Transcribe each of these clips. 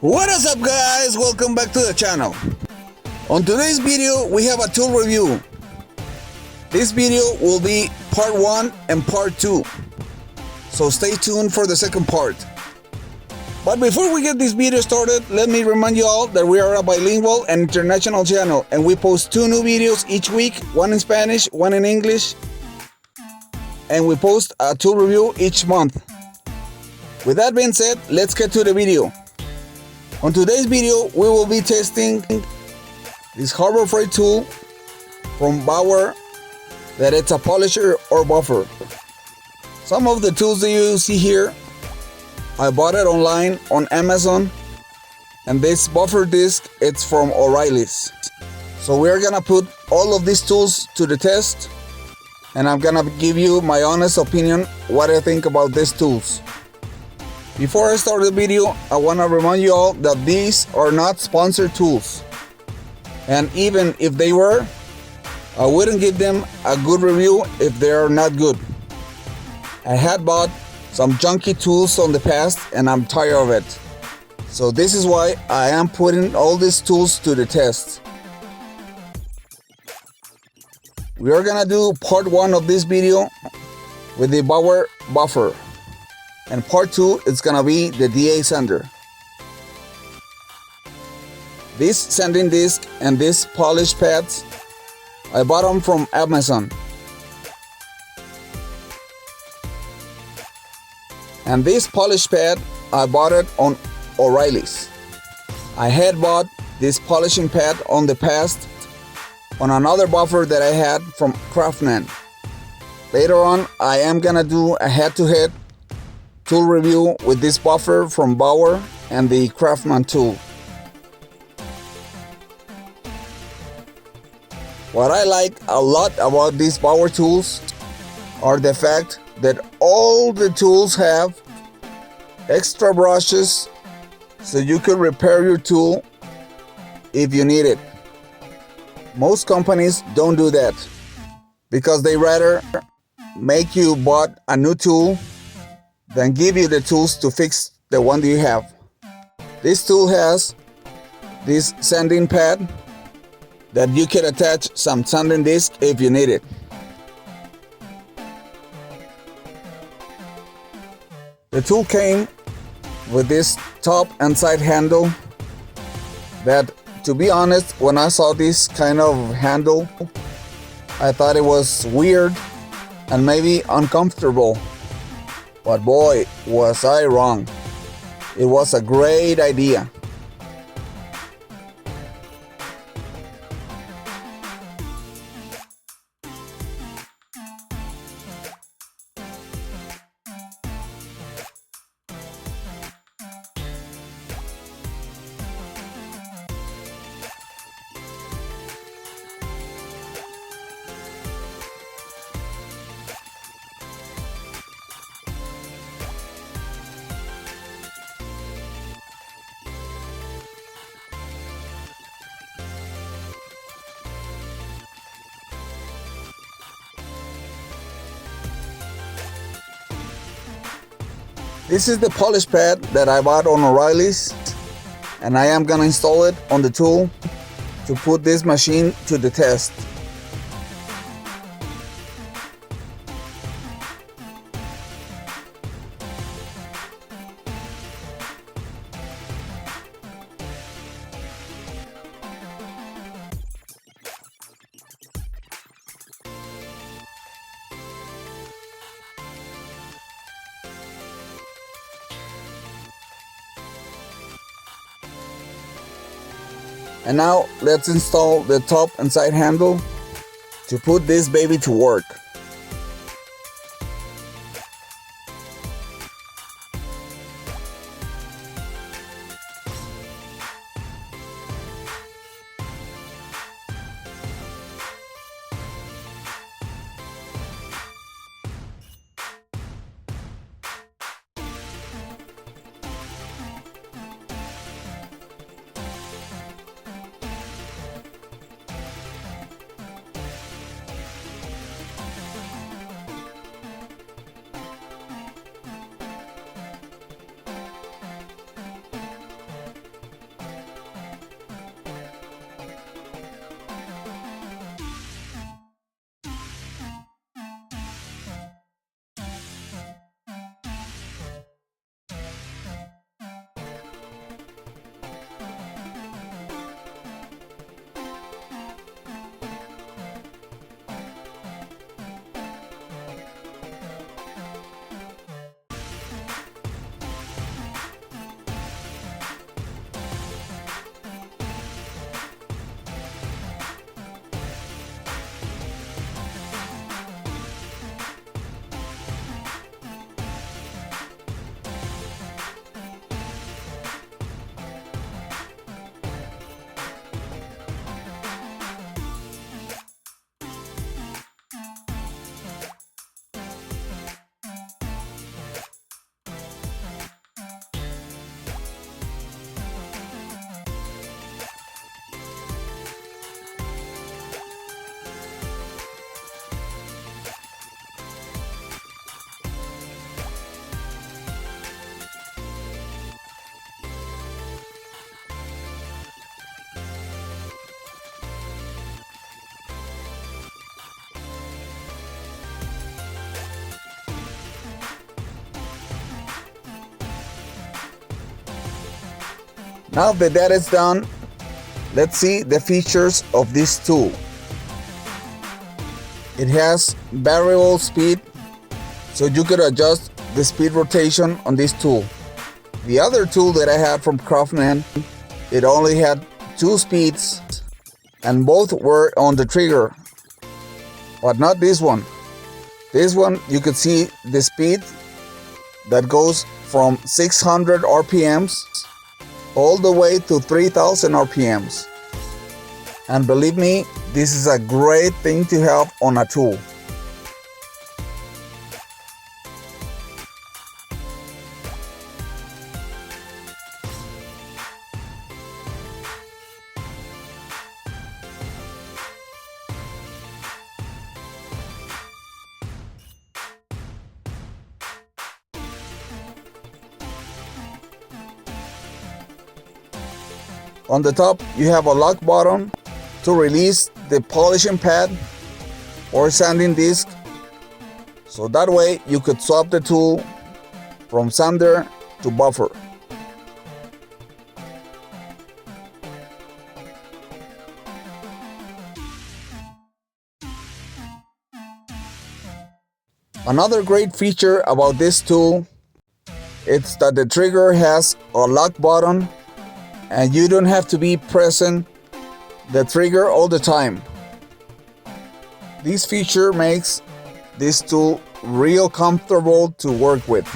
What is up, guys? Welcome back to the channel. On today's video we have a tool review. This video will be part 1 and part 2, so stay tuned for the second part. But before we get this video started, let me remind you all that we are a bilingual and international channel, and we post 2 new videos each week, one in Spanish, one in English, and we post a tool review each month. With that being said, let's get to the video. On today's video, we will be testing this Harbor Freight tool from Bauer, that it's a polisher or buffer. Some of the tools that you see here, I bought it online on Amazon, and this buffer disc, it's from O'Reilly's. So we're gonna put all of these tools to the test, and I'm gonna give you my honest opinion what I think about these tools. Before I start the video, I want to remind you all that these are not sponsored tools. And even if they were, I wouldn't give them a good review if they are not good. I had bought some junky tools on the past and I'm tired of it. So this is why I am putting all these tools to the test. We are gonna do part 1 of this video with the Bauer buffer. And part 2 is gonna be the DA sander. This sanding disc and these polish pads, I bought them from Amazon. And this polish pad, I bought it on O'Reilly's. I had bought this polishing pad on the past on another buffer that I had from Craftsman. Later on, I am gonna do a head-to-head tool review with this buffer from Bauer and the Craftsman tool. What I like a lot about these Bauer tools are the fact that all the tools have extra brushes so you can repair your tool if you need it. Most companies don't do that because they rather make you buy a new tool than give you the tools to fix the one that you have. This tool has this sanding pad that you can attach some sanding disc if you need it. The tool came with this top and side handle that, to be honest, when I saw this kind of handle, I thought it was weird and maybe uncomfortable. But boy, was I wrong. It was a great idea. This is the polish pad that I bought on O'Reilly's, and I am gonna install it on the tool to put this machine to the test. And now let's install the top and side handle to put this baby to work. Now that is done, let's see the features of this tool. It has variable speed, so you could adjust the speed rotation on this tool. The other tool that I had from Craftman, it only had 2 speeds and both were on the trigger, but not this one. This one, you could see the speed that goes from 600 RPMs all the way to 3000 RPMs. And believe me, this is a great thing to have on a tool. On the top, you have a lock button to release the polishing pad or sanding disc, so that way you could swap the tool from sander to buffer. Another great feature about this tool is that the trigger has a lock button and you don't have to be pressing the trigger all the time. This feature makes this tool real comfortable to work with.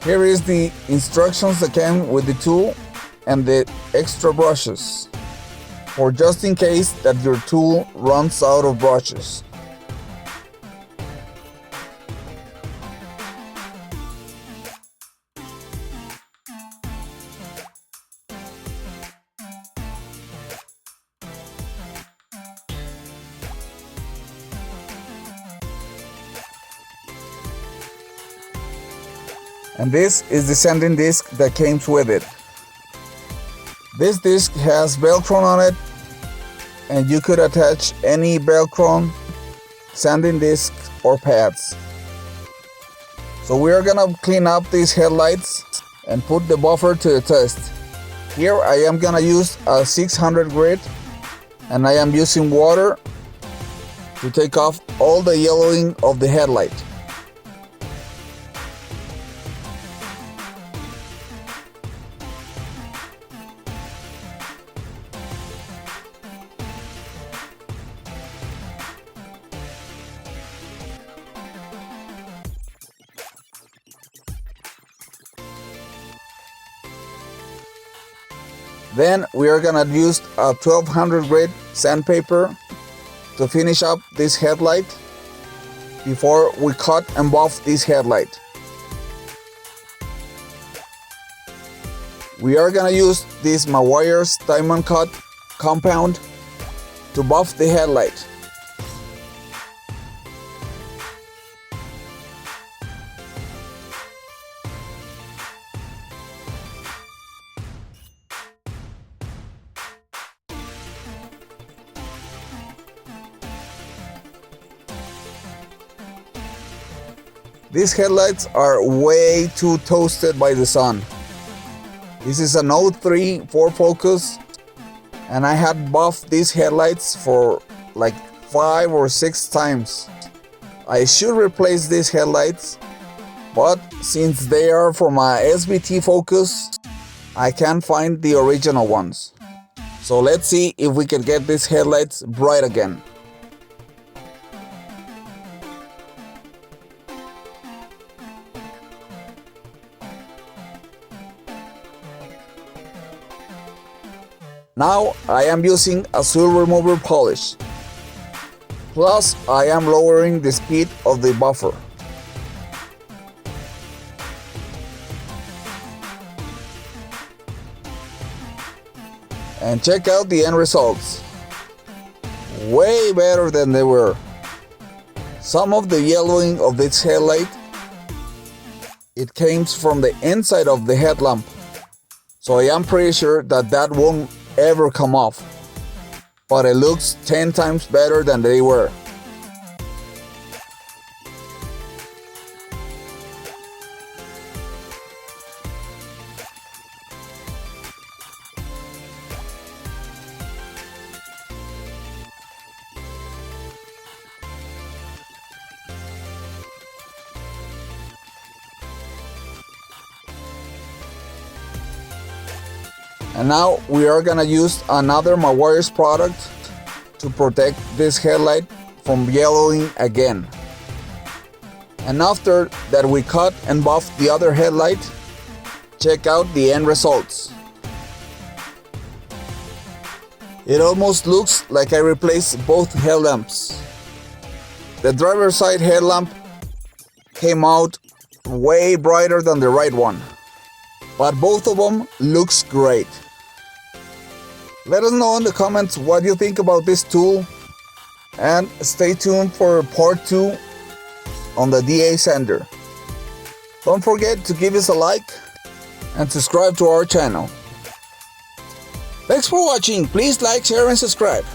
Here is the instructions that came with the tool and the extra brushes, for just in case that your tool runs out of brushes. And this is the sanding disc that came with it. This disc has Velcro on it, and you could attach any Velcro sanding disc or pads. So we are gonna clean up these headlights and put the buffer to the test. Here I am gonna use a 600 grit, and I am using water to take off all the yellowing of the headlight. Then we are gonna use a 1200 grit sandpaper to finish up this headlight before we cut and buff this headlight. We are gonna use this Meguiar's Diamond Cut compound to buff the headlight. These headlights are way too toasted by the sun. This is an 03 Ford Focus, and I had buffed these headlights for like 5 or 6 times. I should replace these headlights, but since they are from a SVT Focus, I can't find the original ones. So let's see if we can get these headlights bright again. Now I am using a soil remover polish. Plus I am lowering the speed of the buffer. And check out the end results. Way better than they were. Some of the yellowing of this headlight, it came from the inside of the headlamp. So I am pretty sure that that won't ever come off, but it looks 10 times better than they were. And now we are gonna use another Meguiar's product to protect this headlight from yellowing again. And after that we cut and buffed the other headlight, check out the end results. It almost looks like I replaced both headlamps. The driver's side headlamp came out way brighter than the right one, but both of them looks great. Let us know in the comments what you think about this tool, and stay tuned for part 2 on the DA sander. Don't forget to give us a like and subscribe to our channel. Thanks for watching. Please like, share and subscribe.